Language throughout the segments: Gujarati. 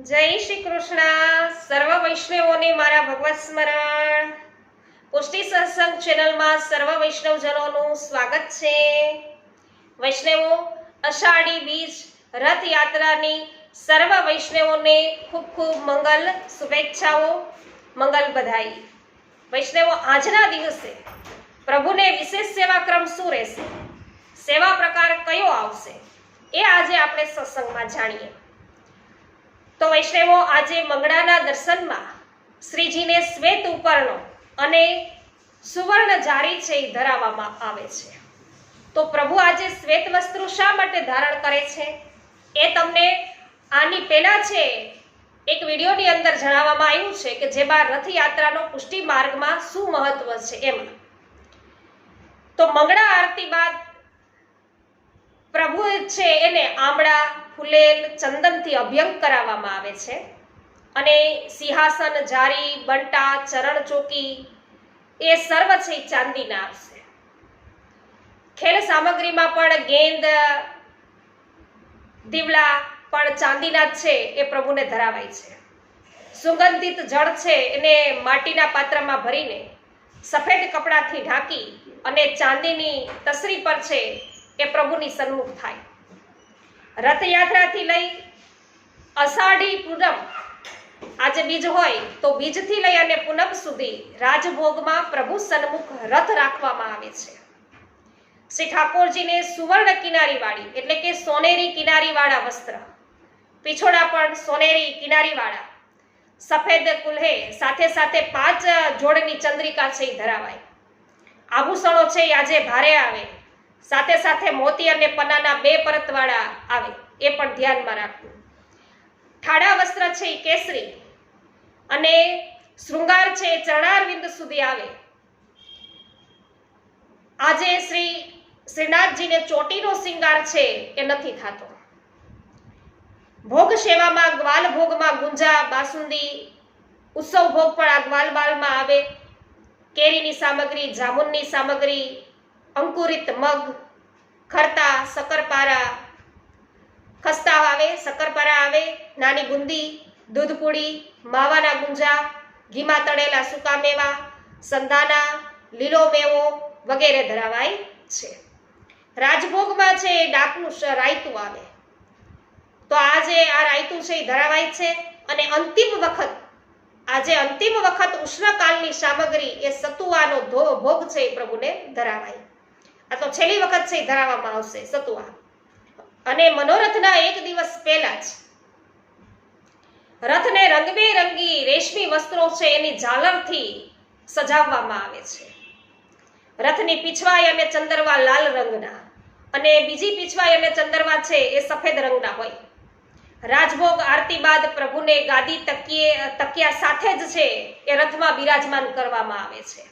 જય શ્રી કૃષ્ણ. સર્વ વૈષ્ણવોને મારા ભગવત સ્મરણ. પુષ્ટિ સત્સંગ ચેનલમાં સર્વ વૈષ્ણવજનોનું સ્વાગત છે. વૈષ્ણવો, અષાઢી બીજ રથયાત્રાની સર્વ વૈષ્ણવોને ખૂબ ખૂબ મંગલ શુભેચ્છાઓ, મંગલ બધાઈ. વૈષ્ણવો, આજના દિવસે પ્રભુને વિશેષ સેવાક્રમ શું રહેશે, સેવા પ્રકાર કયો આવશે, એ આજે આપણે સત્સંગમાં જાણીએ. તો વૈષ્ણવો, આજે મંગળાના દર્શનમાં શ્રીજીને શ્વેત ઉપરણો અને સુવર્ણ જારી છે એ ધરાવવામાં આવે છે. તો પ્રભુ આજે શ્વેત વસ્ત્ર શા માટે ધારણ કરે છે એ તમને આની પહેલા છે એક વિડીયોની અંદર જણાવવામાં આવ્યું છે કે જેમાં રથયાત્રાનો પુષ્ટિ માર્ગમાં શું મહત્વ છે એમાં. તો મંગળા આરતી બાદ પ્રભુ છે એને આમળા, ફૂલેલ, ચંદનથી અભ્યંગ કરાવવામાં આવે છે અને સિંહાસન, જારી, બંટા, ચરણ ચોકી એ સર્વ છે ચાંદીના આવશે. ખેલ સામગ્રીમાં પણ ગેંદ, દીવડા પણ ચાંદીના જ છે એ પ્રભુને ધરાવાય છે. સુગંધિત જળ છે એને માટીના પાત્રમાં ભરીને સફેદ કપડાથી ઢાંકી અને ચાંદીની તસરી પર છે એ પ્રભુની સન્મુખ થાય. રથયાત્રાથી લઈ અષાઢી પૂનમ, આજે બીજ હોય તો બીજથી લઈ અને પૂનમ સુધી રાજભોગમાં પ્રભુ સન્મુખ રથ રાખવામાં આવે છે. શ્રી ઠાકોરજીને સુવર્ણ કિનારીવાળી એટલે કે સોનેરી કિનારીવાળા વસ્ત્ર, પીછોડા પણ સોનેરી કિનારીવાળા, સફેદ કુલ્હે, સાથે સાથે 5 જોડની ચંદ્રિકા છે એ ધરાવાય. આભૂષણો છે એ આજે ભારે આવે, સાથે સાથે મોતી અને પન્નાના 2 પરતવાળા આવે, એ પણ ધ્યાનમાં રાખવું. ઠાડા વસ્ત્ર છે એ કેસરી અને શૃંગાર છે એ ચરણારવિંદ સુધી આવે. આજે શ્રીનાથજીને ચોટીનો શિંગાર છે એ નથી થતો. ભોગ સેવામાં ગ્વાલ ભોગમાં ગુંજા, બાસુંદી, ઉત્સવ ભોગ પણ આ ગ્વાલ બાલમાં આવે. કેરીની સામગ્રી, જામુનની સામગ્રી, અંકુરિત મગ, ખરતા, શક્કરપારા, ખસ્તા આવે, શક્કરપારા આવે, નાની બુંદી, દૂધપુડી, માવાના ગુંજા, ઘીમાં તળેલા સૂકા મેવા, સંધાના, લીલો મેવો વગેરે ધરાવાય છે. રાજભોગમાં છે ડાકનું રાયતું આવે. તો આજે આ રાયતું છે એ ધરાવાય છે. અને અંતિમ વખત, આજે અંતિમ વખત ઉષ્ણકાલની સામગ્રી એ સતુવાનો ભોગ છે એ પ્રભુને ધરાવાય. આ તો છેલ્લી વખત છે ધરાવવામાં આવશે સતુઆ. અને મનોરથના 1 દિવસ પહેલા જ રથને રંગબેરંગી રેશમી વસ્ત્રો છે એની ઝાલરથી સજાવવામાં આવે છે. રથની પીછવાઈ અને ચંદરવા લાલ રંગના અને બીજી પીછવાઈ અને ચંદરવા છે એ સફેદ રંગના હોય. રાજભોગ આરતી બાદ પ્રભુને ગાદી, તકિયા સાથે જ છે એ રથમાં બિરાજમાન કરવામાં આવે છે.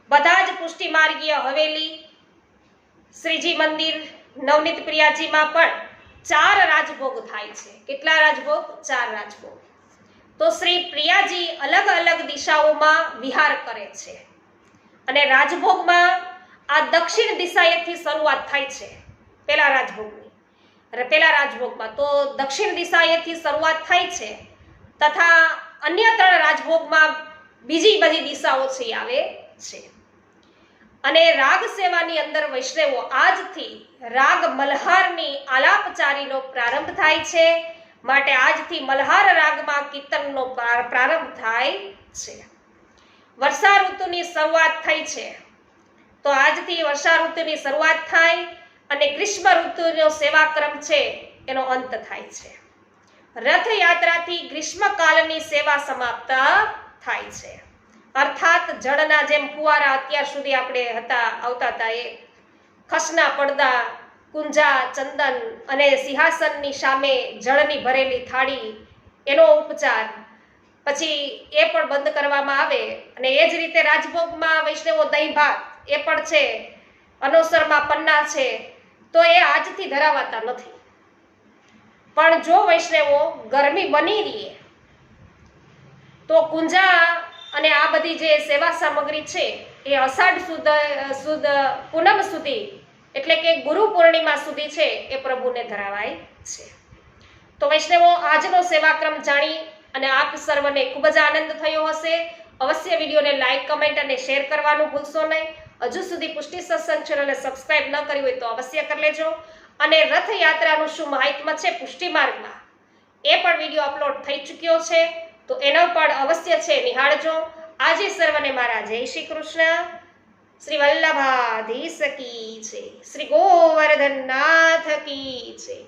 બધા જ પુષ્ટિ માર્ગીય હવેલી, શ્રીજી મંદિર, નવનીત પ્રિયાજીમાં પણ 4 રાજભોગ થાય છે. કેટલા રાજભોગ? 4 રાજભોગ. તો શ્રી પ્રિયાજી અલગ અલગ દિશાઓમાં વિહાર કરે છે અને રાજભોગમાં આ દક્ષિણ દિશાએથી શરૂઆત થાય છે. પેલા રાજભોગમાં તો દક્ષિણ દિશાએથી શરૂઆત થાય છે, તથા અન્ય 3 રાજભોગમાં બીજી બધી દિશાઓ છે આવે છે. અને રાગ સેવાની અંદર વૈષ્ણવો આજથી રાગ મલ્હારની આલાપચારીનો પ્રારંભ થાય છે. માટે આજથી મલ્હાર રાગમાં કીર્તનનો પ્રારંભ થાય છે. વર્ષા ઋતુની શરૂઆત થઈ છે તો આજથી વર્ષા ઋતુની શરૂઆત થાય અને ગ્રીષ્મ ઋતુનો સેવાક્રમ છે એનો અંત થાય છે. રથયાત્રાથી ગ્રીષ્મકાલની સેવા સમાપ્ત થાય છે. અર્થાત જળના જેમ ફુવારા અત્યાર સુધી આપણે આવતા હતા એ ખસના પડદા, કુંજા, ચંદન અને સિંહાસનની સામે જળની ભરેલી થાળી, એનો ઉપચાર, પછી એ પણ બંધ કરવામાં આવે. અને એ જ રીતે રાજભોગમાં વૈષ્ણવો દહીં ભાત એ પણ છે, અનોસરમાં પન્ના છે, તો એ આજથી ધરાવાતા નથી. પણ જો વૈષ્ણવો ગરમી બની રહે તો કુંજા અને આ બધી જે સેવા સામગ્રી છે એ અષાઢ સુદ પૂનમ સુધી એટલે કે ગુરુ પૂર્ણિમા સુધી છે એ પ્રભુને ધરાવાય છે. તો વૈષ્ણવો, આજનો સેવાક્રમ જાણી અને આપ સર્વને ખૂબ જ આનંદ થયો હશે. અવશ્ય વિડીયોને લાઈક, કમેન્ટ અને શેર કરવાનું ભૂલશો નહીં. હજુ સુધી પુષ્ટિ સત્સંગ ચેનલને સબસ્ક્રાઇબ ન કરી હોય તો અવશ્ય કરી લેજો. અને રથયાત્રાનું શું મહાત્મ્ય છે પુષ્ટિ માર્ગમાં, એ પણ વિડીયો અપલોડ થઈ ચૂક્યો છે, તો એનો પણ અવશ્ય છે નિહાળજો. આજે સર્વને મારા જય શ્રી કૃષ્ણ. શ્રી વલ્લભાધીશ કી છે, શ્રી ગોવર્ધનનાથ કી છે.